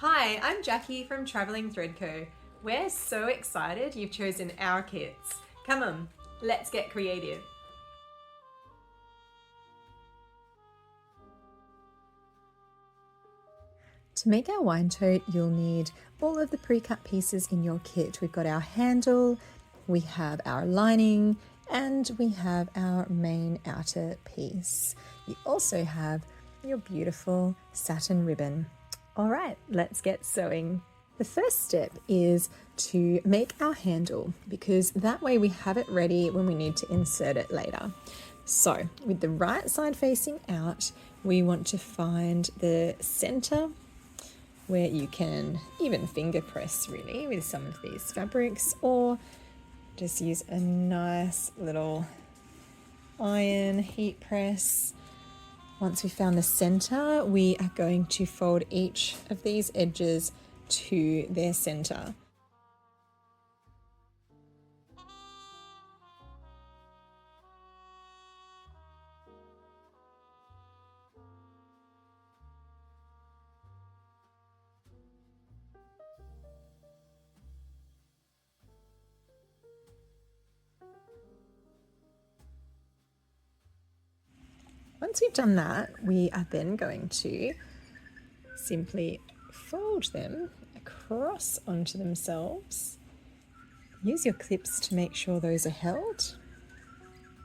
Hi, I'm Jackie from Travelling Thread Co. We're so excited you've chosen our kits. Come on, let's get creative. To make our wine tote, you'll need all of the pre-cut pieces in your kit. We've got our handle, we have our lining, and we have our main outer piece. You also have your beautiful satin ribbon. All right, let's get sewing. The first step is to make our handle because that way we have it ready when we need to insert it later. So with the right side facing out, we want to find the center where you can even finger press really with some of these fabrics, or just use a nice little iron heat press. Once we've found the center, we are going to fold each of these edges to their center. Once we've done that, we are then going to simply fold them across onto themselves. Use your clips to make sure those are held.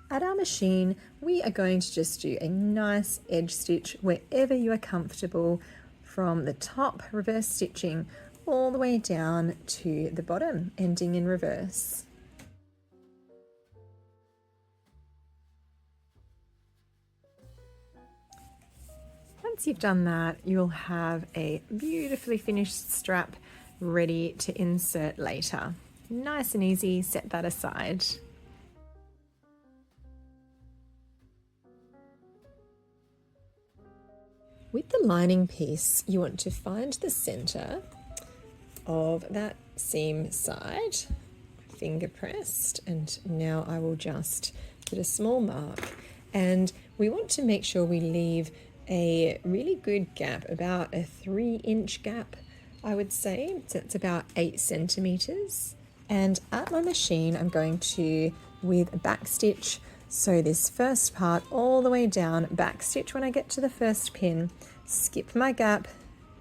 At our machine, we are going to just do a nice edge stitch wherever you are comfortable, from the top reverse stitching all the way down to the bottom, ending in reverse. Once you've done that, you'll have a beautifully finished strap ready to insert later. Nice and easy, set that aside. With the lining piece, you want to find the center of that seam side, finger pressed, and now I will just put a small mark, and we want to make sure we leave a really good gap, about a 3-inch gap, I would say. So it's about 8 centimeters. And at my machine, I'm going to, with a back stitch, sew this first part all the way down, back stitch when I get to the first pin, skip my gap,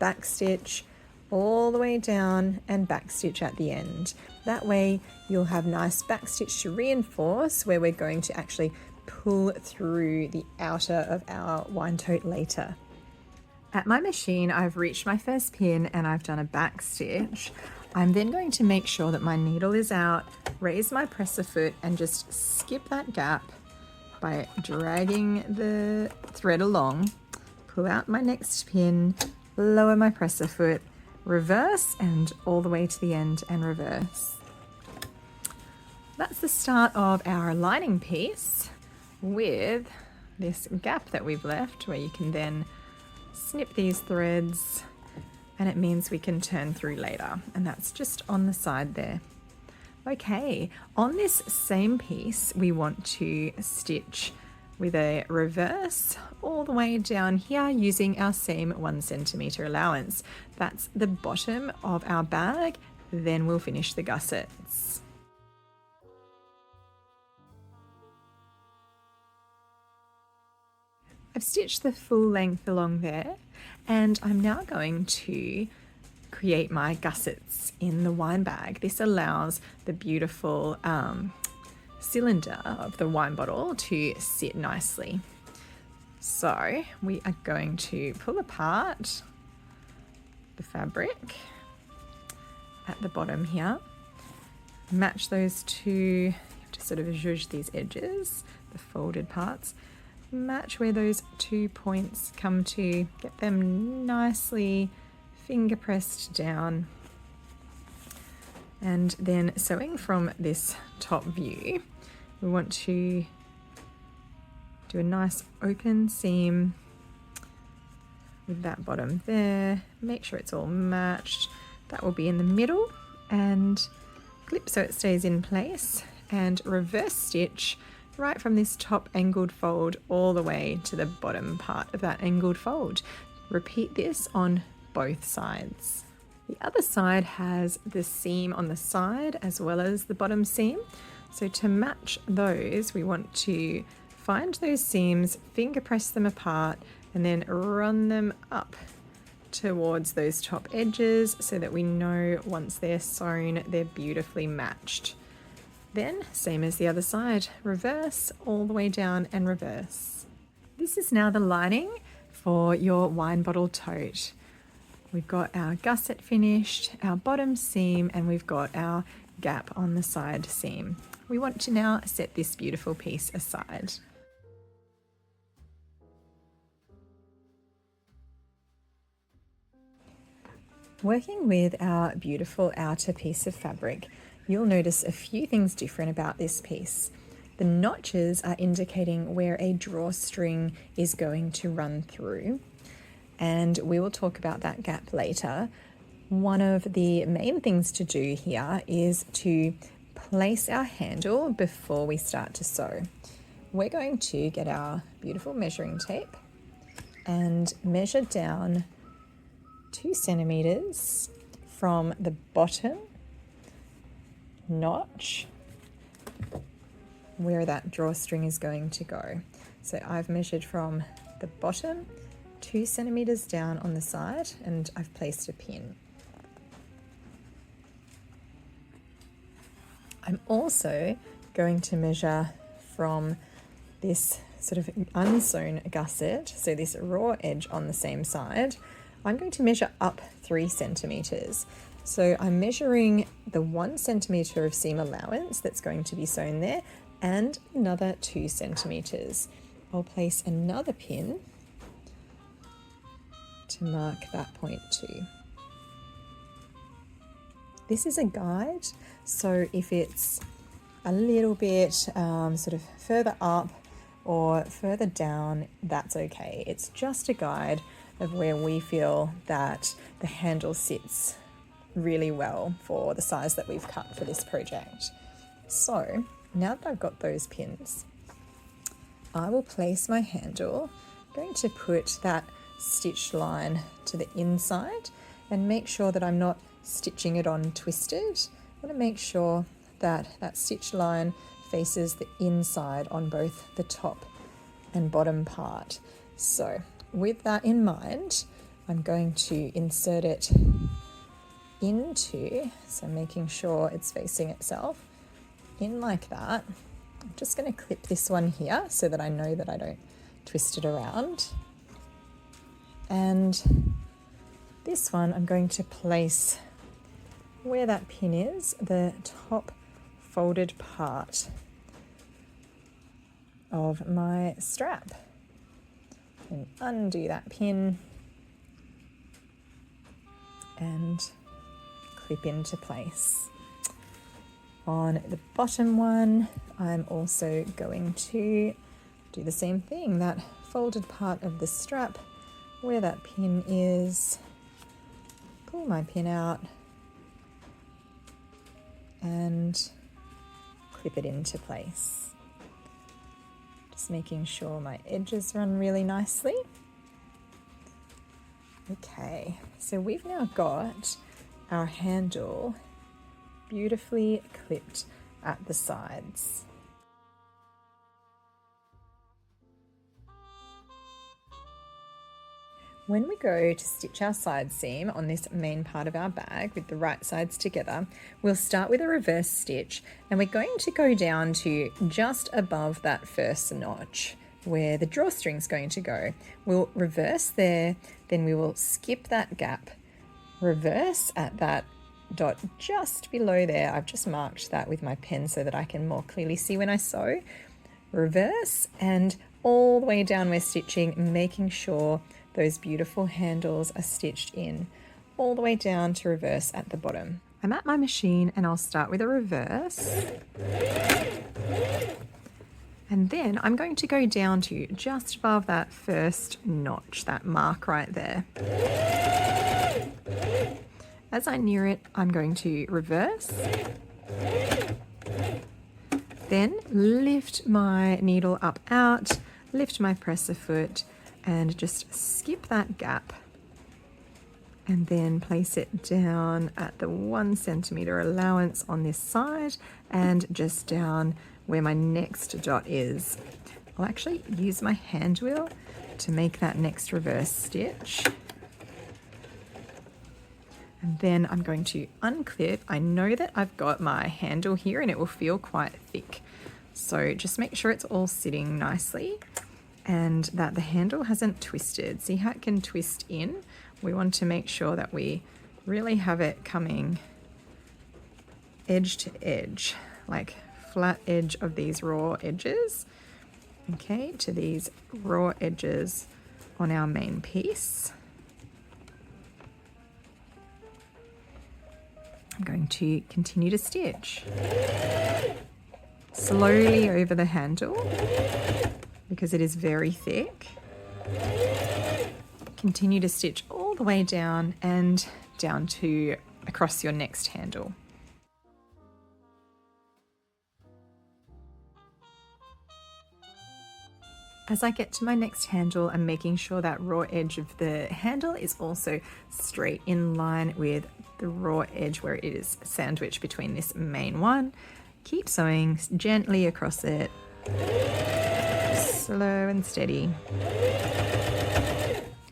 back stitch all the way down, and back stitch at the end. That way you'll have nice back stitch to reinforce where we're going to actually pull through the outer of our wine tote later. At my machine, I've reached my first pin and I've done a back stitch. I'm then going to make sure that my needle is out, raise my presser foot, and just skip that gap by dragging the thread along, pull out my next pin, lower my presser foot, reverse, and all the way to the end and reverse. That's the start of our lining piece, with this gap that we've left where you can then snip these threads, and it means we can turn through later, and that's just on the side there. Okay, on this same piece we want to stitch with a reverse all the way down here using our same 1 centimeter allowance. That's the bottom of our bag, then we'll finish the gussets. I've stitched the full length along there, and I'm now going to create my gussets in the wine bag. This allows the beautiful cylinder of the wine bottle to sit nicely. So we are going to pull apart the fabric at the bottom here, match those two, you have to sort of zhuzh these edges, the folded parts, match where those 2 points come to, get them nicely finger pressed down, and then sewing from this top view, we want to do a nice open seam with that bottom there, make sure it's all matched. That will be in the middle, and clip so it stays in place, and reverse stitch right from this top angled fold all the way to the bottom part of that angled fold. Repeat this on both sides. The other side has the seam on the side as well as the bottom seam. So to match those, we want to find those seams, finger press them apart, and then run them up towards those top edges so that we know once they're sewn, they're beautifully matched. Then, same as the other side, reverse all the way down and reverse. This is now the lining for your wine bottle tote. We've got our gusset finished, our bottom seam, and we've got our gap on the side seam. We want to now set this beautiful piece aside. Working with our beautiful outer piece of fabric, you'll notice a few things different about this piece. The notches are indicating where a drawstring is going to run through, and we will talk about that gap later. One of the main things to do here is to place our handle before we start to sew. We're going to get our beautiful measuring tape and measure down 2 centimeters from the bottom notch where that drawstring is going to go. So I've measured from the bottom 2 centimeters down on the side, and I've placed a pin. I'm also going to measure from this sort of unsewn gusset, so this raw edge on the same side. I'm going to measure up 3 centimeters. So I'm measuring the 1 centimeter of seam allowance that's going to be sewn there and another 2 centimeters. I'll place another pin to mark that point too. This is a guide, so if it's a little bit sort of further up or further down, that's okay. It's just a guide of where we feel that the handle sits really well for the size that we've cut for this project. So now that I've got those pins, I will place my handle. I'm going to put that stitch line to the inside and make sure that I'm not stitching it on twisted. I want to make sure that that stitch line faces the inside on both the top and bottom part. So with that in mind, I'm going to insert it into, so making sure it's facing itself in like that. I'm just going to clip this one here so that I know that I don't twist it around. And this one I'm going to place where that pin is, the top folded part of my strap. And undo that pin and clip into place. On the bottom one, I'm also going to do the same thing, that folded part of the strap where that pin is, pull my pin out and clip it into place. Just making sure my edges run really nicely. Okay, so we've now got our handle beautifully clipped at the sides. When we go to stitch our side seam on this main part of our bag with the right sides together, we'll start with a reverse stitch, and we're going to go down to just above that first notch where the drawstring's going to go. We'll reverse there, then we will skip that gap, reverse at that dot just below there. I've just marked that with my pen so that I can more clearly see when I sew. Reverse and all the way down we're stitching, making sure those beautiful handles are stitched in all the way down to reverse at the bottom. I'm at my machine and I'll start with a reverse. And then I'm going to go down to just above that first notch, that mark right there. As I near it, I'm going to reverse. Then lift my needle up out, lift my presser foot, and just skip that gap and then place it down at the 1 centimeter allowance on this side and just down where my next dot is. I'll actually use my hand wheel to make that next reverse stitch. And then I'm going to unclip. I know that I've got my handle here and it will feel quite thick. So just make sure it's all sitting nicely and that the handle hasn't twisted. See how it can twist in? We want to make sure that we really have it coming edge to edge, like flat edge of these raw edges, okay, to these raw edges on our main piece. I'm going to continue to stitch slowly over the handle because it is very thick. Continue to stitch all the way down and down to across your next handle. As I get to my next handle, I'm making sure that raw edge of the handle is also straight in line with the raw edge where it is sandwiched between this main one. Keep sewing gently across it, slow and steady.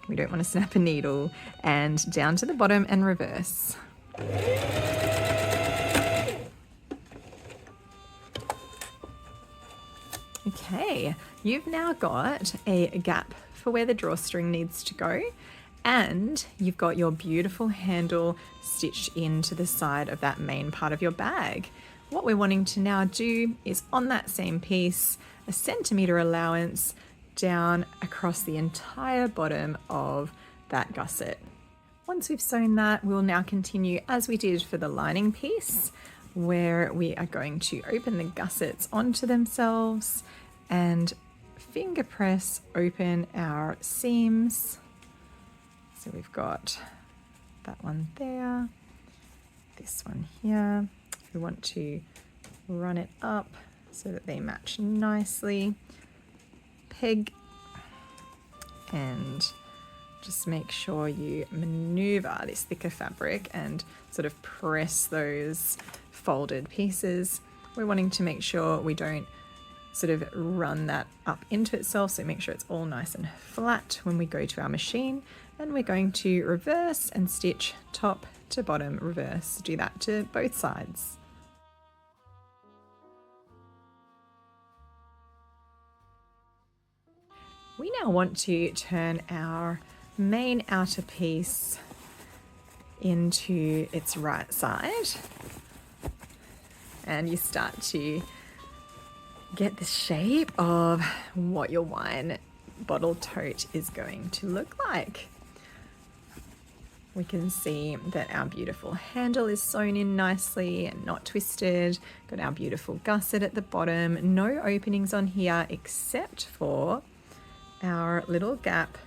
We don't want to snap a needle, and down to the bottom and reverse. Okay, you've now got a gap for where the drawstring needs to go, and you've got your beautiful handle stitched into the side of that main part of your bag. What we're wanting to now do is on that same piece, a centimeter allowance down across the entire bottom of that gusset. Once we've sewn that, we'll now continue as we did for the lining piece, where we are going to open the gussets onto themselves and finger press open our seams. So we've got that one there, this one here. We want to run it up so that they match nicely. Peg, and just make sure you maneuver this thicker fabric and sort of press those folded pieces. We're wanting to make sure we don't sort of run that up into itself, so make sure it's all nice and flat when we go to our machine. And we're going to reverse and stitch top to bottom, reverse. Do that to both sides. We now want to turn our main outer piece into its right side, and you start to get the shape of what your wine bottle tote is going to look like. We can see that our beautiful handle is sewn in nicely and not twisted. Got our beautiful gusset at the bottom, no openings on here except for our little gap,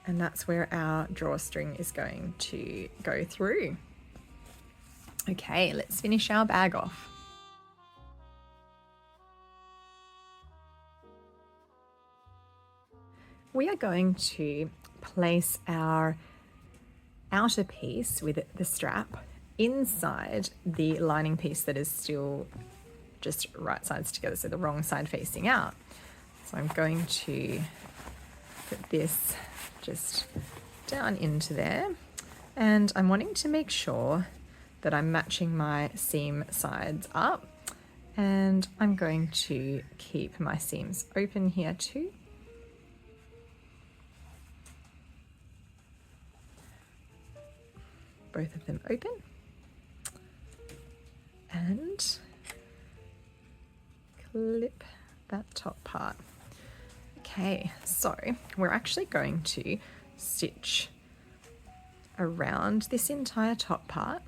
and that's where our drawstring is going to go through. Okay, let's finish our bag off. We are going to place our outer piece with the strap inside the lining piece that is still just right sides together, so the wrong side facing out. So I'm going to put this just down into there, and I'm wanting to make sure that I'm matching my seam sides up, and I'm going to keep my seams open here too. Both of them open, and clip that top part. Okay, so we're actually going to stitch around this entire top part,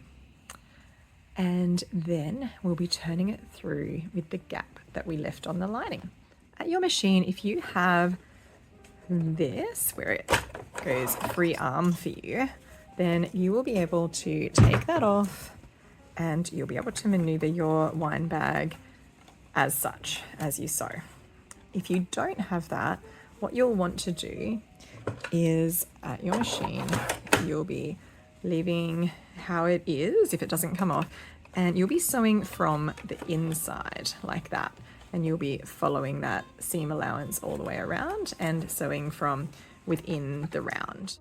and then we'll be turning it through with the gap that we left on the lining. At your machine, if you have this where it goes free arm for you, then you will be able to take that off and you'll be able to maneuver your wine bag as such as you sew. If you don't have that, what you'll want to do is at your machine, you'll be leaving how it is if it doesn't come off, and you'll be sewing from the inside like that, and you'll be following that seam allowance all the way around and sewing from within the round.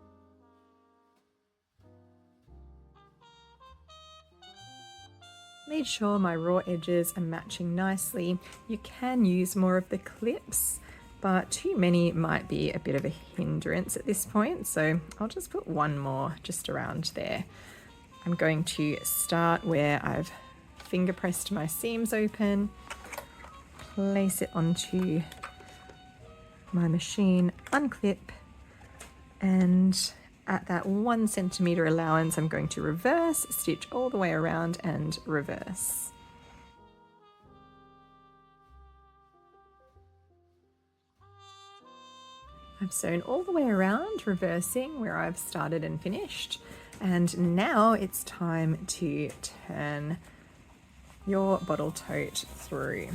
Made sure my raw edges are matching nicely. You can use more of the clips, but too many might be a bit of a hindrance at this point, so I'll just put one more just around there. I'm going to start where I've finger pressed my seams open, place it onto my machine, unclip, and at that 1 centimeter allowance, I'm going to reverse, stitch all the way around and reverse. I've sewn all the way around, reversing where I've started and finished. And now it's time to turn your bottle tote through.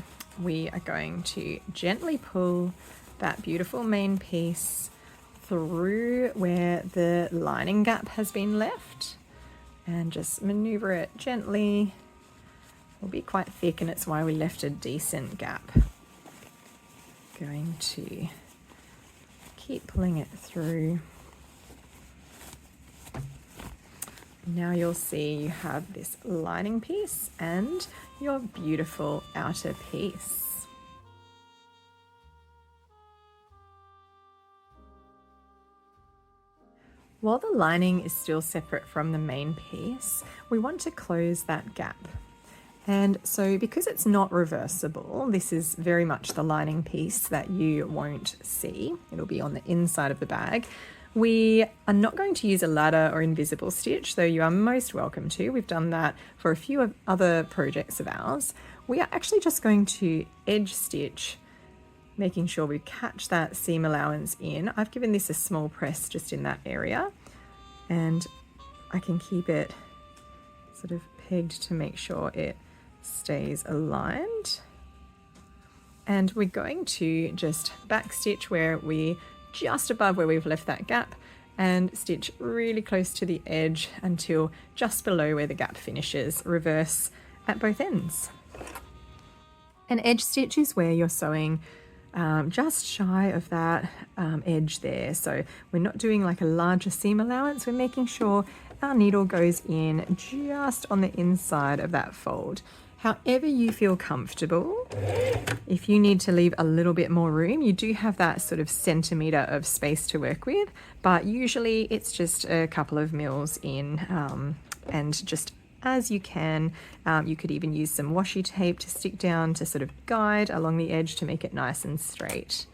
We are going to gently pull that beautiful main piece through where the lining gap has been left and just maneuver it gently. It'll be quite thick, and it's why we left a decent gap. Going to keep pulling it through. Now you'll see you have this lining piece and your beautiful outer piece. While the lining is still separate from the main piece, we want to close that gap. And so because it's not reversible, this is very much the lining piece that you won't see. It'll be on the inside of the bag. We are not going to use a ladder or invisible stitch, though you are most welcome to. We've done that for a few other projects of ours. We are actually just going to edge stitch, making sure we catch that seam allowance in. I've given this a small press just in that area, and I can keep it sort of pegged to make sure it stays aligned. And we're going to just back stitch where we just above where we've left that gap and stitch really close to the edge until just below where the gap finishes. Reverse at both ends. An edge stitch is where you're sewing just shy of that edge there. So we're not doing like a larger seam allowance. We're making sure our needle goes in just on the inside of that fold. However you feel comfortable. If you need to leave a little bit more room, you do have that sort of centimetre of space to work with, but usually it's just a couple of mils in, and just as you can. You could even use some washi tape to stick down to sort of guide along the edge to make it nice and straight.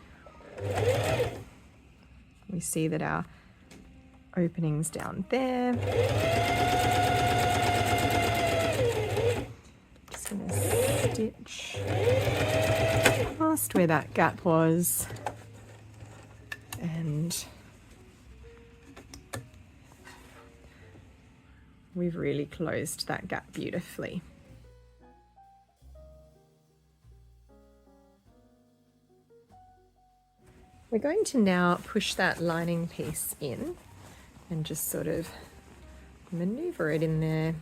We see that our opening's down there. Just going to stitch past where that gap was, and we've really closed that gap beautifully. We're going to now push that lining piece in and just sort of maneuver it in there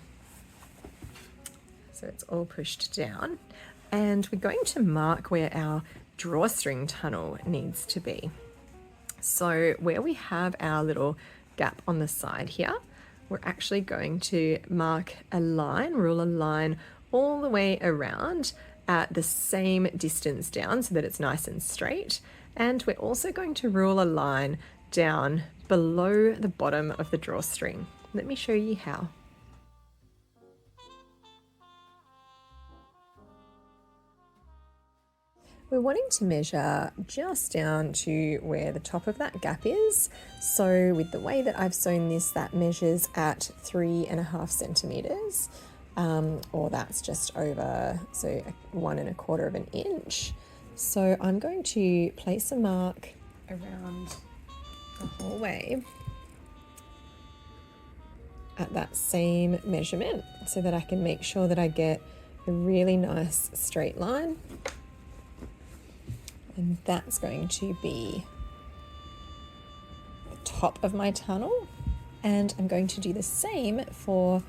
so it's all pushed down. And we're going to mark where our drawstring tunnel needs to be. So where we have our little gap on the side here, we're actually going to mark a line, rule a line all the way around at the same distance down so that it's nice and straight. And we're also going to rule a line down below the bottom of the drawstring. Let me show you how. We're wanting to measure just down to where the top of that gap is. So with the way that I've sewn this, that measures at 3.5 centimeters, or that's just over, so 1.25 of an inch. So I'm going to place a mark around the whole way at that same measurement so that I can make sure that I get a really nice straight line. And that's going to be the top of my tunnel. And I'm going to do the same for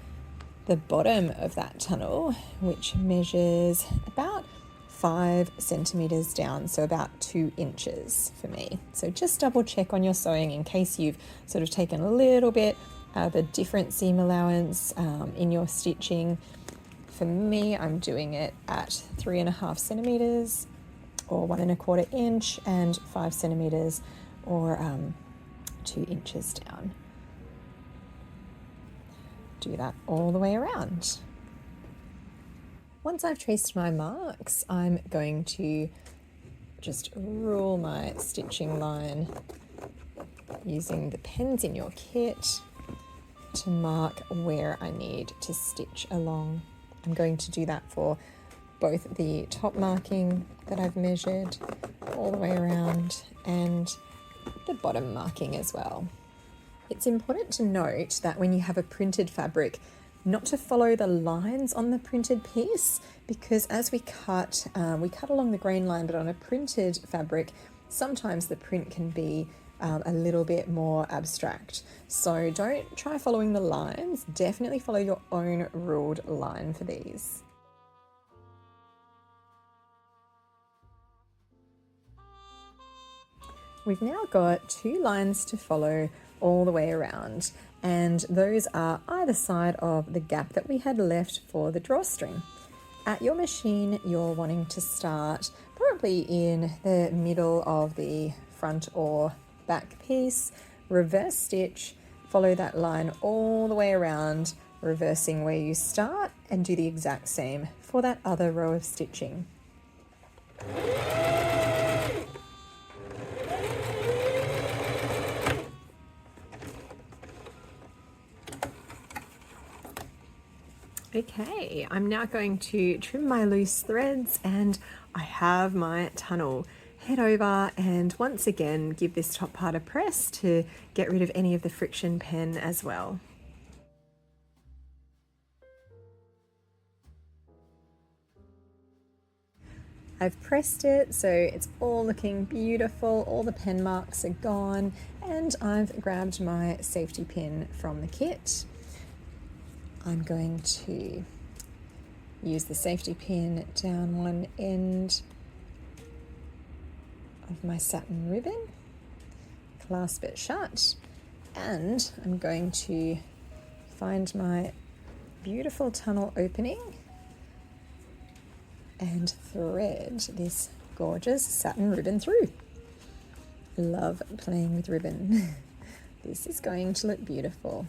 the bottom of that tunnel, which measures about 5 centimeters down, so about 2 inches for me. So just double check on your sewing in case you've sort of taken a little bit out of a different seam allowance in your stitching. For me, I'm doing it at 3.5 centimeters or 1.25 inch and 5 centimeters or 2 inches down. Do that all the way around. Once I've traced my marks, I'm going to just rule my stitching line using the pens in your kit to mark where I need to stitch along. I'm going to do that for both the top marking that I've measured all the way around and the bottom marking as well. It's important to note that when you have a printed fabric, not to follow the lines on the printed piece, because as we cut along the grain line, but on a printed fabric, sometimes the print can be a little bit more abstract. So don't try following the lines, definitely follow your own ruled line for these. We've now got 2 lines to follow all the way around, and those are either side of the gap that we had left for the drawstring. At your machine, you're wanting to start probably in the middle of the front or back piece, reverse stitch, follow that line all the way around, reversing where you start, and do the exact same for that other row of stitching. Okay, I'm now going to trim my loose threads and I have my tunnel. Head over and once again give this top part a press to get rid of any of the friction pen as well. I've pressed it so it's all looking beautiful, all the pen marks are gone, and I've grabbed my safety pin from the kit. I'm going to use the safety pin down one end of my satin ribbon, clasp it shut, and I'm going to find my beautiful tunnel opening and thread this gorgeous satin ribbon through. Love playing with ribbon. This is going to look beautiful.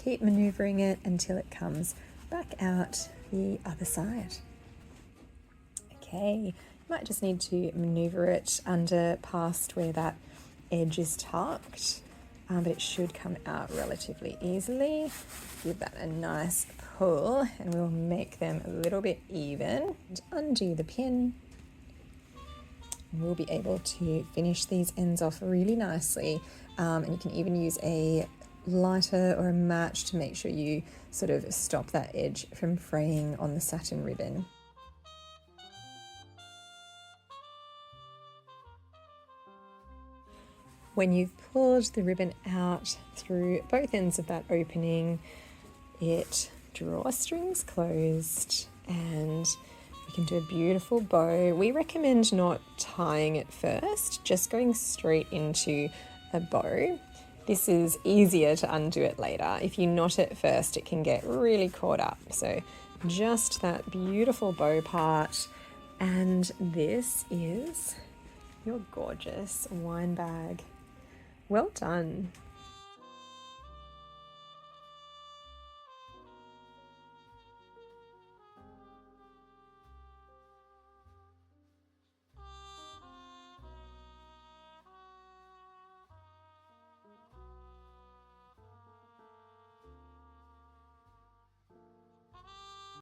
Keep maneuvering it until it comes back out the other side. Okay, you might just need to maneuver it under past where that edge is tucked, but it should come out relatively easily. Give that a nice pull and we'll make them a little bit even. And undo the pin. We'll be able to finish these ends off really nicely, and you can even use a lighter or a match to make sure you sort of stop that edge from fraying on the satin ribbon. When you've pulled the ribbon out through both ends of that opening, it drawstrings closed and we can do a beautiful bow. We recommend not tying it first, just going straight into a bow. This is easier to undo it later. If you knot it first, it can get really caught up. So just that beautiful bow part. And this is your gorgeous wine bag. Well done.